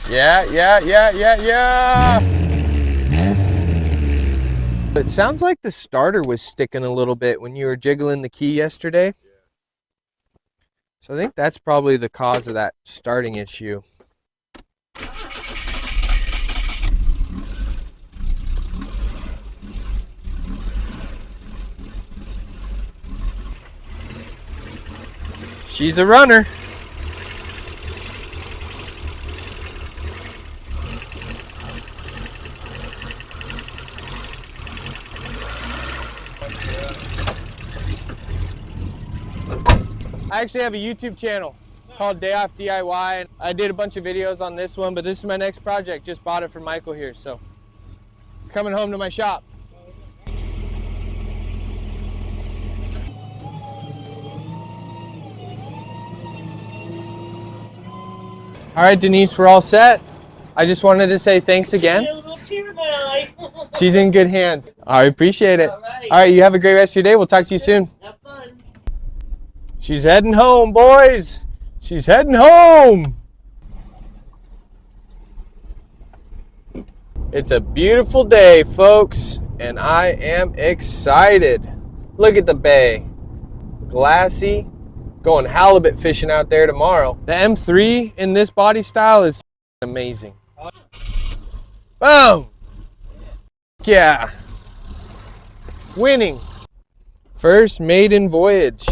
Yeah. It sounds like the starter was sticking a little bit when you were jiggling the key yesterday. So I think that's probably the cause of that starting issue. She's a runner. I actually have a YouTube channel called Day Off DIY. I did a bunch of videos on this one, but this is my next project. Just bought it from Michael here, so it's coming home to my shop. All right, Denise, we're all set. I just wanted to say thanks again. She's in good hands. I appreciate it. All right, you have a great rest of your day. We'll talk to you soon. Have fun. She's heading home, boys. She's heading home. It's a beautiful day, folks, and I am excited. Look at the bay. Glassy. Going halibut fishing out there tomorrow. The M3 in this body style is amazing. Boom! Yeah. Winning. First maiden voyage.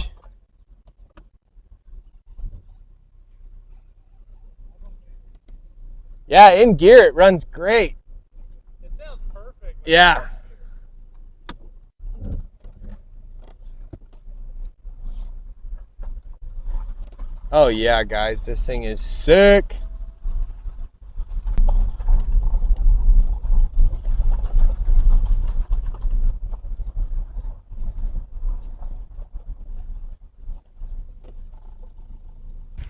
Yeah, in gear it runs great. It sounds perfect. Yeah. Oh yeah, guys, this thing is sick.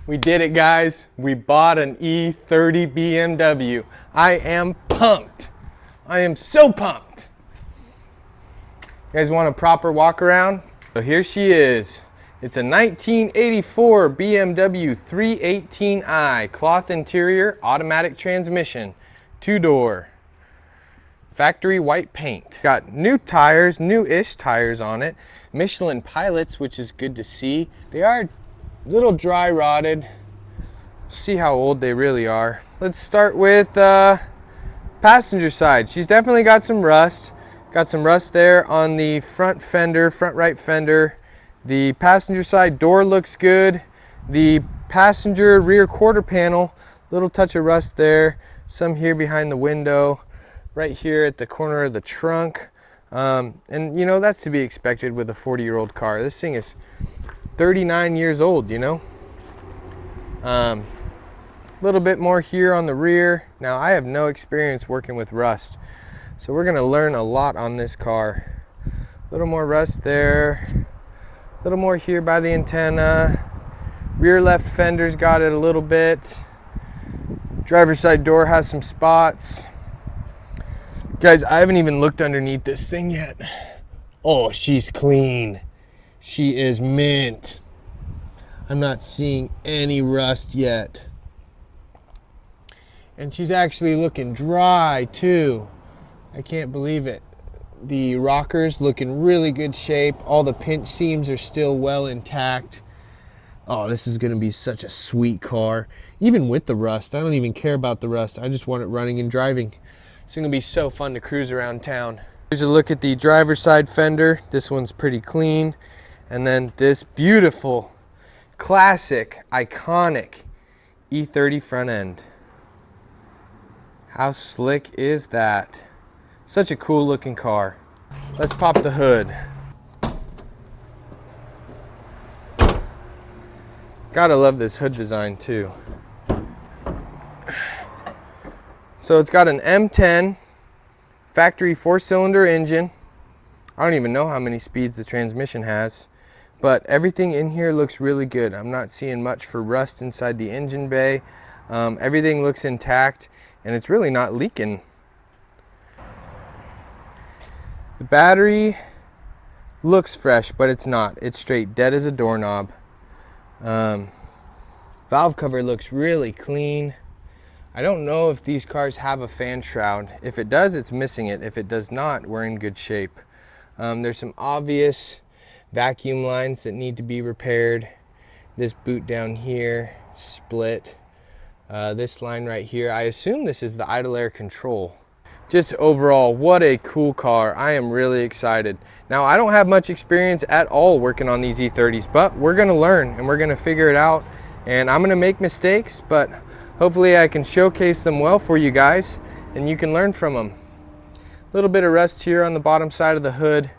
We did it, guys. We bought an E30 BMW. I am pumped. I am so pumped. You guys want a proper walk around? So here she is. It's a 1984 BMW 318i, cloth interior, automatic transmission, 2-door, factory white paint. Got new tires, new-ish tires on it. Michelin pilots, which is good to see. They are a little dry rotted. See how old they really are. Let's start with passenger side. She's definitely got some rust. Got some rust there on the front fender, front right fender. The passenger side door looks good. The passenger rear quarter panel, little touch of rust there. Some here behind the window, right here at the corner of the trunk. And you know, that's to be expected with a 40-year-old car. This thing is 39 years old, you know. A little bit more here on the rear. Now, I have no experience working with rust, so we're gonna learn a lot on this car. A little more rust there. A little more here by the antenna. Rear left fender's got it a little bit. Driver's side door has some spots. Guys, I haven't even looked underneath this thing yet. Oh, she's clean. She is mint. I'm not seeing any rust yet. And she's actually looking dry too. I can't believe it. The rockers look in really good shape. All the pinch seams are still well intact. Oh, this is gonna be such a sweet car. Even with the rust, I don't even care about the rust. I just want it running and driving. It's gonna be so fun to cruise around town. Here's a look at the driver's side fender. This one's pretty clean. And then this beautiful, classic, iconic E30 front end. How slick is that? Such a cool looking car. Let's pop the hood. Gotta love this hood design too. So it's got an M10 factory 4-cylinder engine. I don't even know how many speeds the transmission has, but everything in here looks really good. I'm not seeing much for rust inside the engine bay. Everything looks intact and it's really not leaking. The battery looks fresh, but it's not. It's straight dead as a doorknob. Valve cover looks really clean. I don't know if these cars have a fan shroud. If it does, it's missing it. If it does not, we're in good shape. There's some obvious vacuum lines that need to be repaired. This boot down here, split. This line right here, I assume this is the idle air control. Just overall, what a cool car. I am really excited. Now, I don't have much experience at all working on these E30s, but we're gonna learn and we're gonna figure it out. And I'm gonna make mistakes, but hopefully I can showcase them well for you guys and you can learn from them. A little bit of rust here on the bottom side of the hood.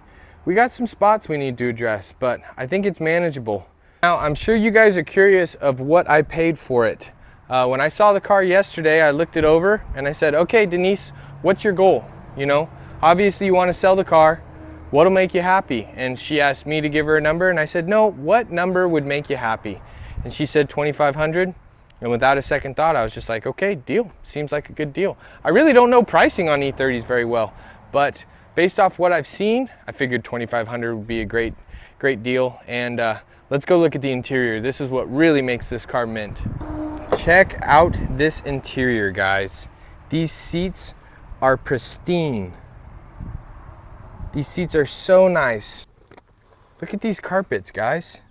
We got some spots we need to address, but I think it's manageable. Now, I'm sure you guys are curious of what I paid for it. When I saw the car yesterday, I looked it over and I said, okay, Denise, what's your goal? You know, obviously you want to sell the car. What'll make you happy? And she asked me to give her a number and I said, no, what number would make you happy? And she said 2,500. And without a second thought, I was just like, okay, deal. Seems like a good deal. I really don't know pricing on E30s very well, but based off what I've seen, I figured 2,500 would be a great deal. And let's go look at the interior. This is what really makes this car mint. Check out this interior, guys. These seats are pristine. These seats are so nice. Look at these carpets, guys.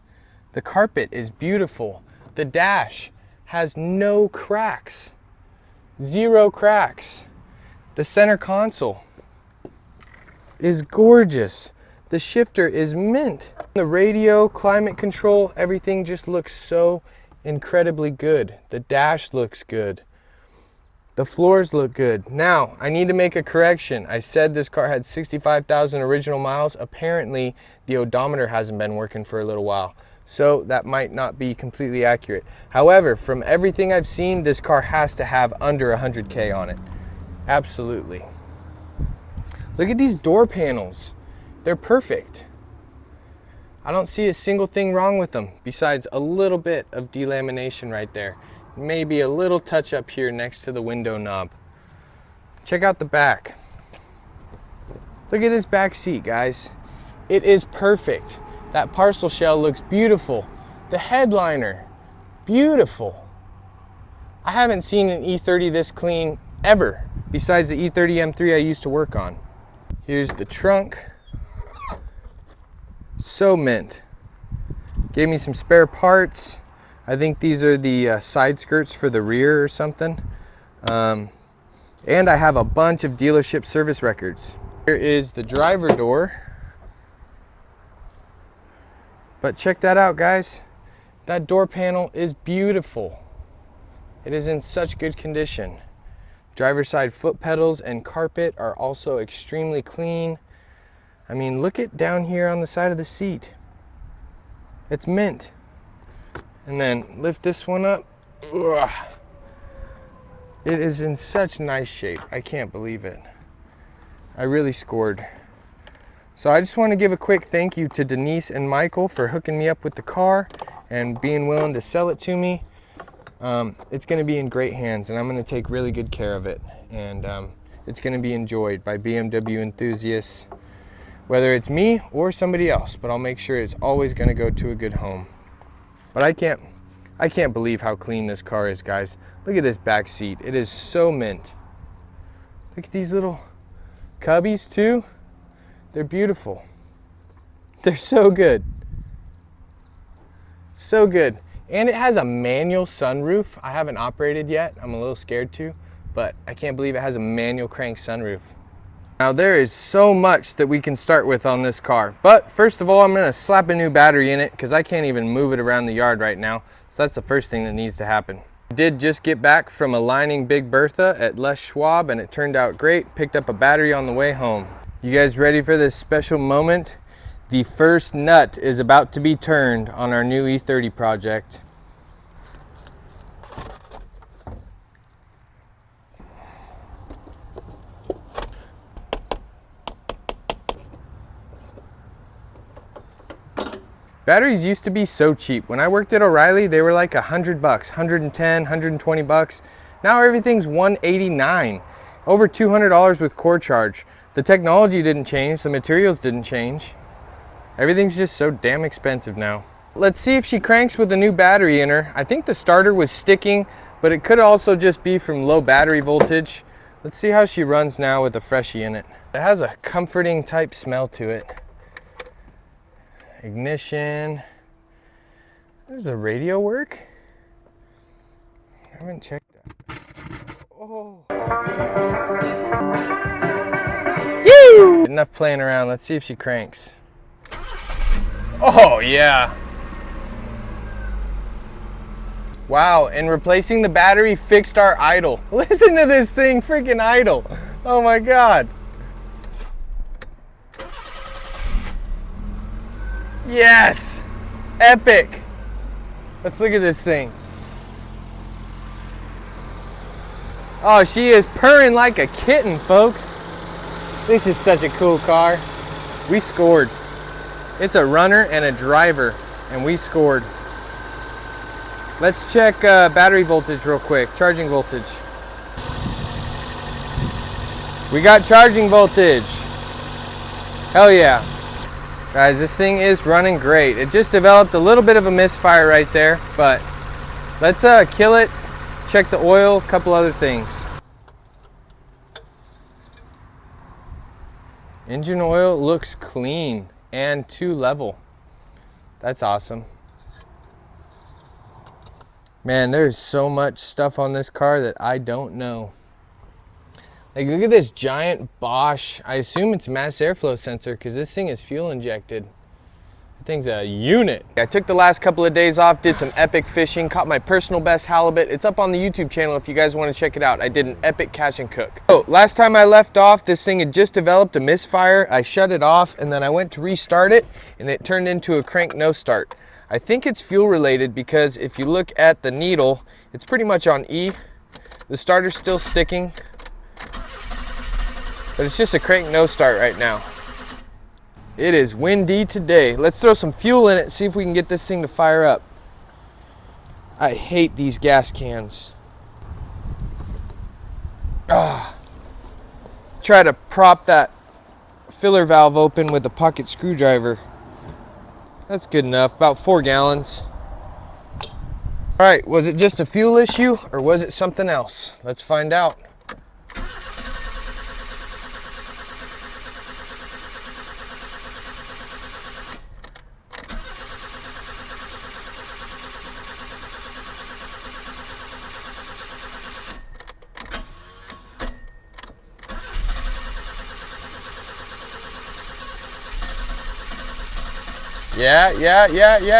The carpet is beautiful. The dash has no cracks. 0 cracks. The center console is gorgeous. The shifter is mint. The radio, climate control, everything just looks so incredibly good. The dash looks good. The floors look good. Now, I need to make a correction. I said this car had 65,000 original miles. Apparently, the odometer hasn't been working for a little while. So that might not be completely accurate. However, from everything I've seen, this car has to have under 100K on it. Absolutely. Look at these door panels. They're perfect. I don't see a single thing wrong with them besides a little bit of delamination right there. Maybe a little touch up here next to the window knob. Check out the back. Look at this back seat, guys. It is perfect. That parcel shell looks beautiful. The headliner, beautiful. I haven't seen an E30 this clean ever, besides the E30 M3 I used to work on. Here's the trunk. So mint. Gave me some spare parts. I think these are the side skirts for the rear or something. And I have a bunch of dealership service records. Here is the driver door. But check that out, guys. That door panel is beautiful. It is in such good condition. Driver's side foot pedals and carpet are also extremely clean. I mean, look at down here on the side of the seat. It's mint. And then lift this one up. Ugh. It is in such nice shape. I can't believe it. I really scored. So I just want to give a quick thank you to Denise and Michael for hooking me up with the car and being willing to sell it to me. It's going to be in great hands and I'm going to take really good care of it. And it's going to be enjoyed by BMW enthusiasts, whether it's me or somebody else, but I'll make sure it's always going to go to a good home. But I can't believe how clean this car is, guys. Look at this back seat. It is so mint. Look at these little cubbies too. They're beautiful. They're so good. So good. And it has a manual sunroof. I haven't operated yet. I'm a little scared to, but I can't believe it has a manual crank sunroof. Now there is so much that we can start with on this car. But first of all, I'm gonna slap a new battery in it because I can't even move it around the yard right now. So that's the first thing that needs to happen. I did just get back from aligning Big Bertha at Les Schwab and it turned out great. Picked up a battery on the way home. You guys ready for this special moment? The first nut is about to be turned on our new E30 project. Batteries used to be so cheap. When I worked at O'Reilly, they were like $100, 110, 120 bucks. Now everything's $189. Over $200 with core charge. The technology didn't change, the materials didn't change. Everything's just so damn expensive now. Let's see if she cranks with a new battery in her. I think the starter was sticking, but it could also just be from low battery voltage. Let's see how she runs now with the freshie in it. It has a comforting type smell to it. Ignition. Does the radio work? I haven't checked that. Oh. Woo! Enough playing around. Let's see if she cranks. Oh yeah. Wow, and replacing the battery fixed our idle. Listen to this thing freaking idle. Oh my God. Yes, epic. Let's look at this thing. Oh, she is purring like a kitten, folks. This is such a cool car. We scored. It's a runner and a driver, and we scored. Let's check battery voltage real quick, charging voltage. We got charging voltage. Hell yeah. Guys, this thing is running great. It just developed a little bit of a misfire right there, but let's kill it, check the oil, a couple other things. Engine oil looks clean and 2 level. That's awesome. Man, there's so much stuff on this car that I don't know. Like, look at this giant Bosch. I assume it's mass airflow sensor because this thing is fuel injected. That thing's a unit. I took the last couple of days off, did some epic fishing, caught my personal best halibut. It's up on the YouTube channel if you guys want to check it out. I did an epic catch and cook. So last time I left off, this thing had just developed a misfire. I shut it off and then I went to restart it and it turned into a crank no start. I think it's fuel related because if you look at the needle, it's pretty much on E. The starter's still sticking. But it's just a crank no start right now. It is windy today. Let's throw some fuel in it, see if we can get this thing to fire up. I hate these gas cans. Try to prop that filler valve open with a pocket screwdriver. That's good enough, about 4 gallons. All right, was it just a fuel issue or was it something else? Let's find out.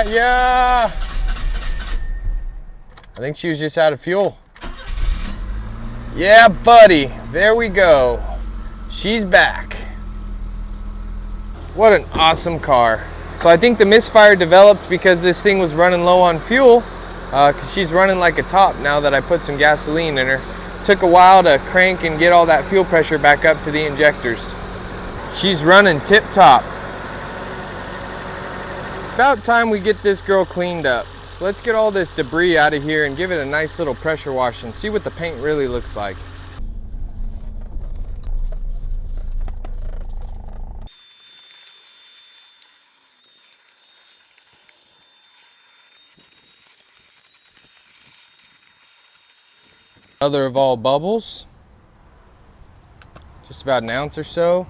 Yeah. I think she was just out of fuel. Yeah, buddy, there we go. She's back. What an awesome car. So I think the misfire developed because this thing was running low on fuel, because she's running like a top now that I put some gasoline in her. Took a while to crank and get all that fuel pressure back up to the injectors. She's running tip top. About time we get this girl cleaned up. So let's get all this debris out of here and give it a nice little pressure wash and see what the paint really looks like. Mother of all bubbles. Just about an ounce or so.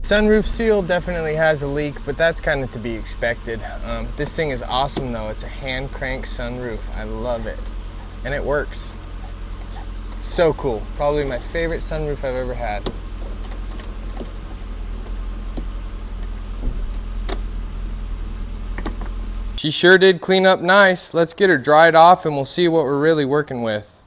Sunroof seal definitely has a leak, but that's kind of to be expected. This thing is awesome though. It's a hand crank sunroof. I love it. And it works. It's so cool. Probably my favorite sunroof I've ever had. She sure did clean up nice. Let's get her dried off and we'll see what we're really working with.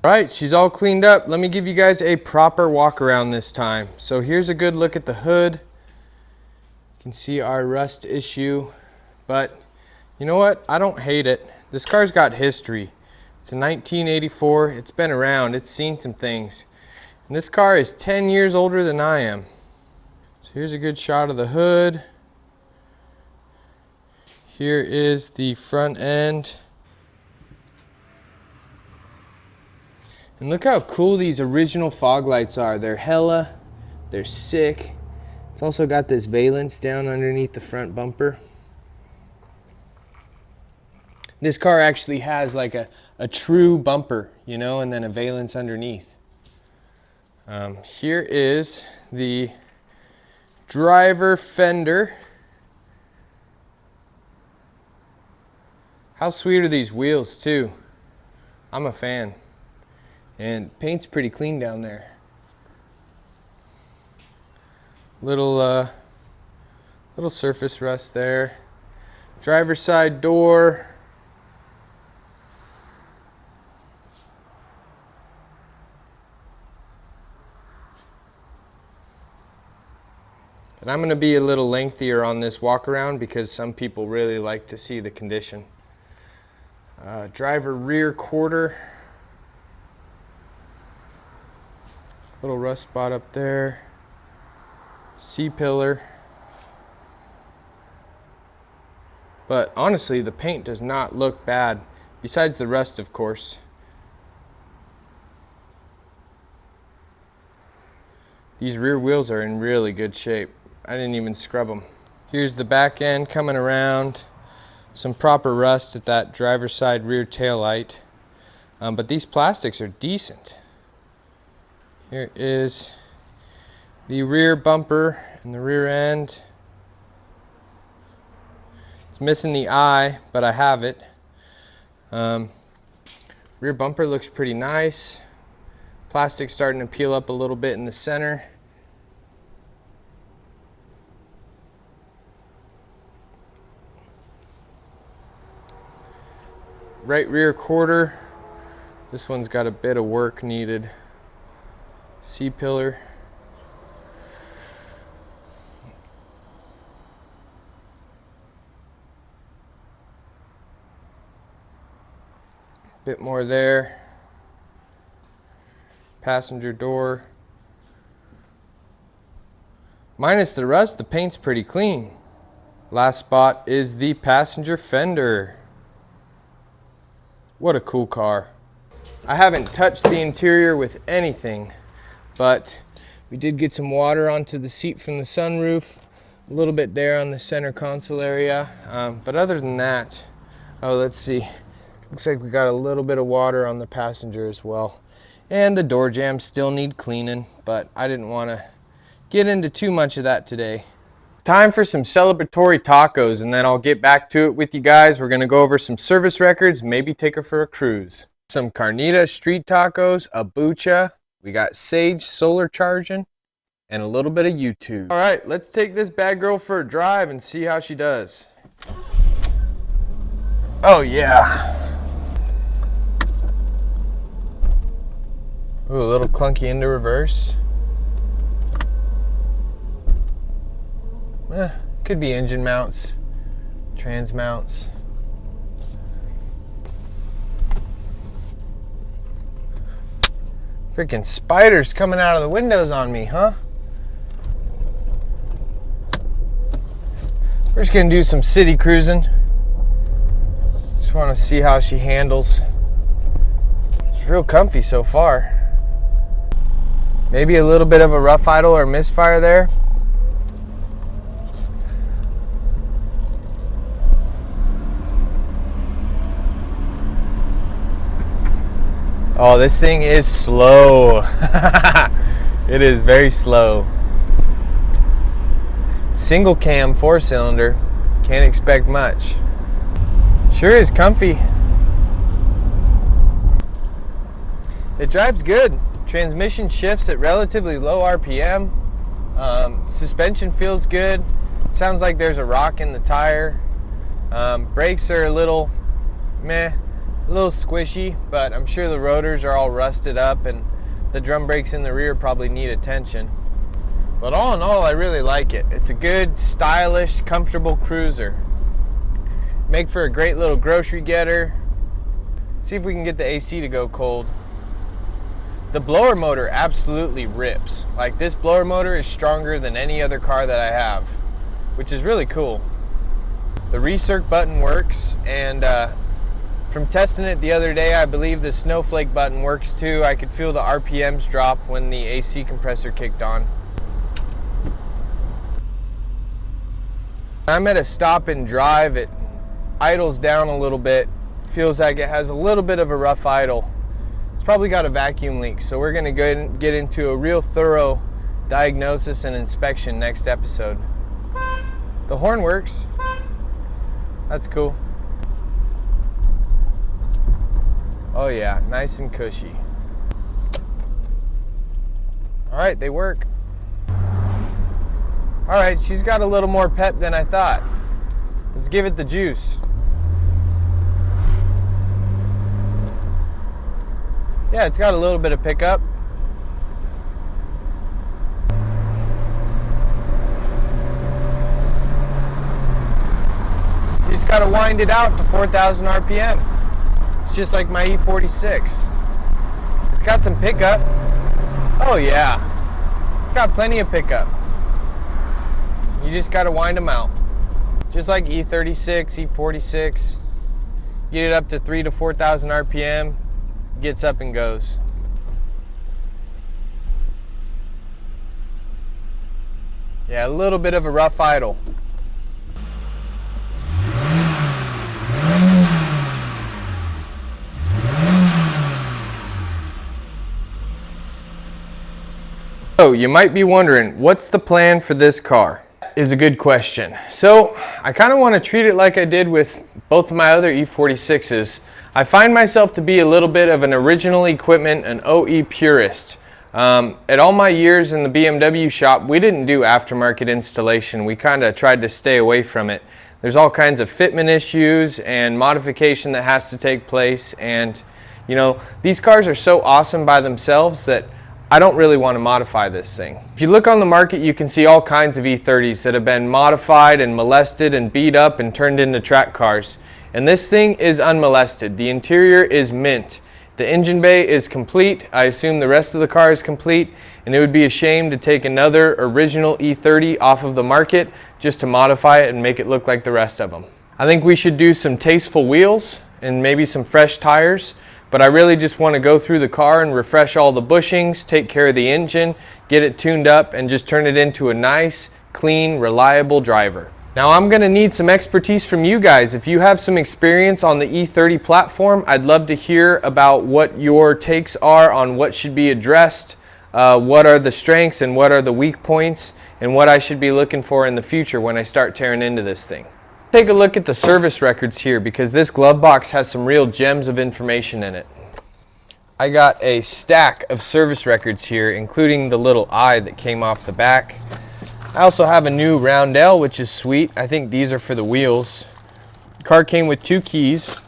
Alright, she's all cleaned up. Let me give you guys a proper walk around this time. So here's a good look at the hood. You can see our rust issue, but you know what? I don't hate it. This car's got history. It's a 1984. It's been around. It's seen some things. And this car is 10 years older than I am. So here's a good shot of the hood. Here is the front end. And look how cool these original fog lights are. They're sick. It's also got this valance down underneath the front bumper. This car actually has like a true bumper, you know, and then a valance underneath. Here is the driver fender. How sweet are these wheels too? I'm a fan. And paint's pretty clean down there. Little surface rust there. Driver's side door. And I'm going to be a little lengthier on this walk around because some people really like to see the condition. Driver rear quarter. Little rust spot up there. C-pillar. But honestly, the paint does not look bad, besides the rust, of course. These rear wheels are in really good shape. I didn't even scrub them. Here's the back end coming around. Some proper rust at that driver's side rear tail light. But these plastics are decent. Here is the rear bumper and the rear end. It's missing the eye, but I have it. Rear bumper looks pretty nice. Plastic's starting to peel up a little bit in the center. Right rear quarter. This one's got a bit of work needed. C-pillar. Bit more there. Passenger door. Minus the rust, the paint's pretty clean. Last spot is the passenger fender. What a cool car. I haven't touched the interior with anything, but we did get some water onto the seat from the sunroof, a little bit there on the center console area, but other than that, oh, let's see, looks like we got a little bit of water on the passenger as well. And the door jambs still need cleaning, but I didn't want to get into too much of that today. Time for some celebratory tacos, and then I'll get back to it with you guys. We're going to go over some service records, maybe take her for a cruise. Some carnita street tacos, a bucha. We got Sage solar charging, and a little bit of YouTube. All right, let's take this bad girl for a drive and see how she does. Oh yeah. Ooh, a little clunky into reverse. Could be engine mounts, trans mounts. Freaking spiders coming out of the windows on me, huh? We're just gonna do some city cruising. Just wanna see how she handles. It's real comfy so far. Maybe a little bit of a rough idle or misfire there. Oh, this thing is slow. It is very slow. Single cam 4-cylinder. Can't expect much. Sure is comfy. It drives good. Transmission shifts at relatively low RPM. Suspension feels good. Sounds like there's a rock in the tire. Brakes are a little meh, a little squishy, but I'm sure the rotors are all rusted up and the drum brakes in the rear probably need attention. But all in all, I really like it. It's a good, stylish, comfortable cruiser. Make for a great little grocery getter. Let's see if we can get the AC to go cold. The blower motor absolutely rips. Like, this blower motor is stronger than any other car that I have, which is really cool. The recirc button works, and from testing it the other day, I believe the snowflake button works too. I could feel the RPMs drop when the AC compressor kicked on. I'm at a stop and drive. It idles down a little bit. Feels like it has a little bit of a rough idle. It's probably got a vacuum leak, so we're gonna go and get into a real thorough diagnosis and inspection next episode. The horn works. That's cool. Oh yeah, nice and cushy. All right, they work. All right, she's got a little more pep than I thought. Let's give it the juice. Yeah, it's got a little bit of pickup. You just gotta wind it out to 4,000 RPM. It's just like my E46. It's got some pickup. Oh yeah, it's got plenty of pickup. You just gotta wind them out. Just like E36, E46. Get it up to 3,000 to 4,000 RPM. Gets up and goes. Yeah, a little bit of a rough idle. So you might be wondering, what's the plan for this car? Is a good question. So I kind of want to treat it like I did with both of my other E46s. I find myself to be a little bit of an original equipment, an OE purist. At all my years in the BMW shop, we didn't do aftermarket installation. We kind of tried to stay away from it. There's all kinds of fitment issues and modification that has to take place, and you know, these cars are so awesome by themselves that I don't really want to modify this thing. If you look on the market, you can see all kinds of E30s that have been modified and molested and beat up and turned into track cars. And this thing is unmolested. The interior is mint. The engine bay is complete. I assume the rest of the car is complete, and it would be a shame to take another original E30 off of the market just to modify it and make it look like the rest of them. I think we should do some tasteful wheels and maybe some fresh tires. But I really just want to go through the car and refresh all the bushings, take care of the engine, get it tuned up, and just turn it into a nice, clean, reliable driver. Now I'm going to need some expertise from you guys. If you have some experience on the E30 platform, I'd love to hear about what your takes are on what should be addressed, what are the strengths and what are the weak points, and what I should be looking for in the future when I start tearing into this thing. Take a look at the service records here, because this glove box has some real gems of information in it. I got a stack of service records here, including the little eye that came off the back. I also have a new roundel, which is sweet. I think these are for the wheels. The car came with 2 keys,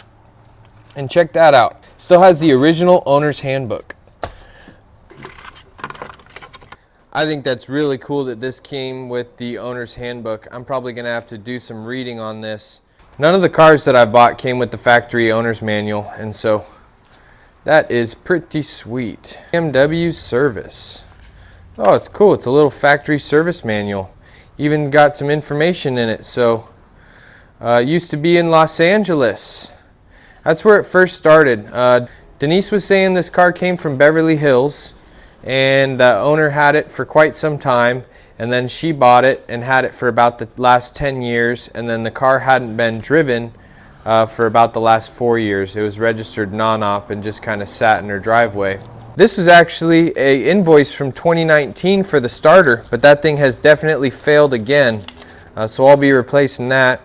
and check that out. Still has the original owner's handbook. I think that's really cool that this came with the owner's handbook. I'm probably going to have to do some reading on this. None of the cars that I bought came with the factory owner's manual, and so that is pretty sweet. BMW service. Oh, it's cool. It's a little factory service manual. Even got some information in it. So, used to be in Los Angeles. That's where it first started. Denise was saying this car came from Beverly Hills, and the owner had it for quite some time, and then she bought it and had it for about the last 10 years, and then the car hadn't been driven for about the last 4 years. It was registered non-op and just kind of sat in her driveway. This is actually an invoice from 2019 for the starter, but that thing has definitely failed again. So I'll be replacing that.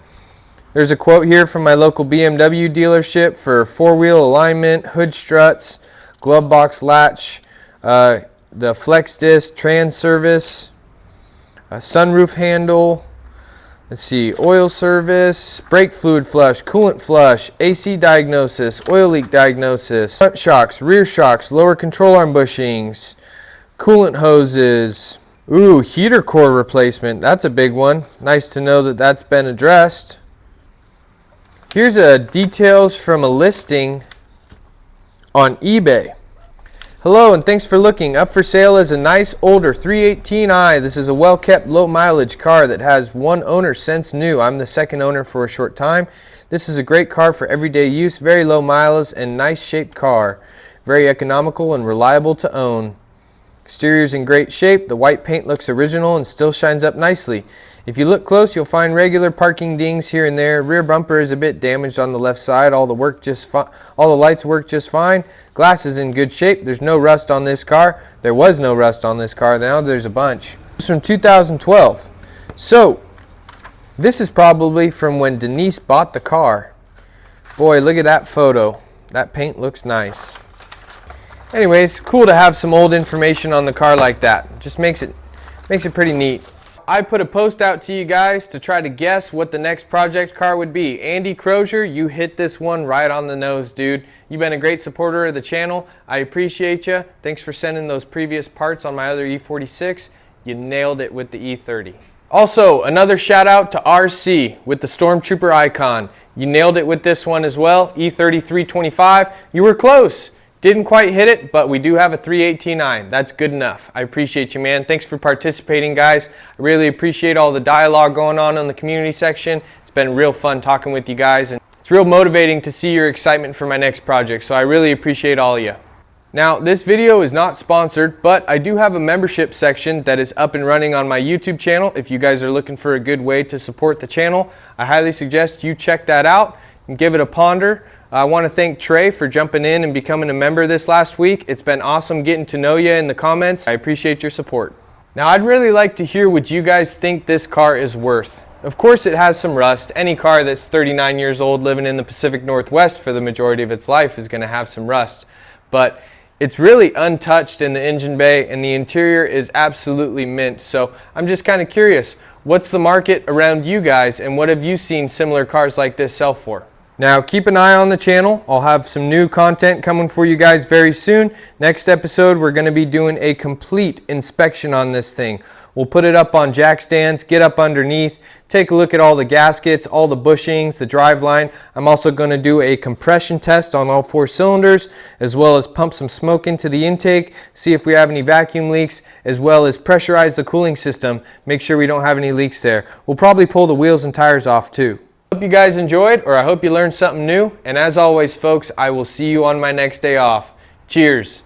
There's a quote here from my local BMW dealership for four-wheel alignment, hood struts, glove box latch, the flex disc, trans service, a sunroof handle, let's see, oil service, brake fluid flush, coolant flush, AC diagnosis, oil leak diagnosis, front shocks, rear shocks, lower control arm bushings, coolant hoses. Ooh, heater core replacement. That's a big one. Nice to know that that's been addressed. Here's details from a listing on eBay. Hello and thanks for looking. Up for sale is a nice older 318i. This is a well-kept, low-mileage car that has one owner since new. I'm the second owner for a short time. This is a great car for everyday use, very low mileage and nice shaped car. Very economical and reliable to own. Exterior's in great shape. The white paint looks original and still shines up nicely. If you look close, you'll find regular parking dings here and there. Rear bumper is a bit damaged on the left side. All the lights work just fine. Glass is in good shape. There's no rust on this car. There was no rust on this car. Now there's a bunch. It's from 2012. So, this is probably from when Denise bought the car. Boy, look at that photo. That paint looks nice. Anyways, cool to have some old information on the car like that. Just makes it pretty neat. I put a post out to you guys to try to guess what the next project car would be. Andy Crozier, you hit this one right on the nose, dude. You've been a great supporter of the channel. I appreciate you. Thanks for sending those previous parts on my other E46. You nailed it with the E30. Also, another shout out to RC with the Stormtrooper icon. You nailed it with this one as well. E30 325. You were close. Didn't quite hit it, but we do have a 318i. That's good enough. I appreciate you, man. Thanks for participating, guys. I really appreciate all the dialogue going on in the community section. It's been real fun talking with you guys, and it's real motivating to see your excitement for my next project, so I really appreciate all of you. Now, this video is not sponsored, but I do have a membership section that is up and running on my YouTube channel. If you guys are looking for a good way to support the channel, I highly suggest you check that out and give it a ponder. I want to thank Trey for jumping in and becoming a member this last week. It's been awesome getting to know you in the comments. I appreciate your support. Now, I'd really like to hear what you guys think this car is worth. Of course, it has some rust. Any car that's 39 years old living in the Pacific Northwest for the majority of its life is going to have some rust. But it's really untouched in the engine bay, and the interior is absolutely mint. So I'm just kind of curious, what's the market around you guys, and what have you seen similar cars like this sell for? Now, keep an eye on the channel. I'll have some new content coming for you guys very soon. Next episode, we're going to be doing a complete inspection on this thing. We'll put it up on jack stands, get up underneath, take a look at all the gaskets, all the bushings, the driveline. I'm also going to do a compression test on all 4 cylinders, as well as pump some smoke into the intake, see if we have any vacuum leaks, as well as pressurize the cooling system, make sure we don't have any leaks there. We'll probably pull the wheels and tires off too. Hope you guys enjoyed, or I hope you learned something new. And as always, folks, I will see you on my next day off. Cheers.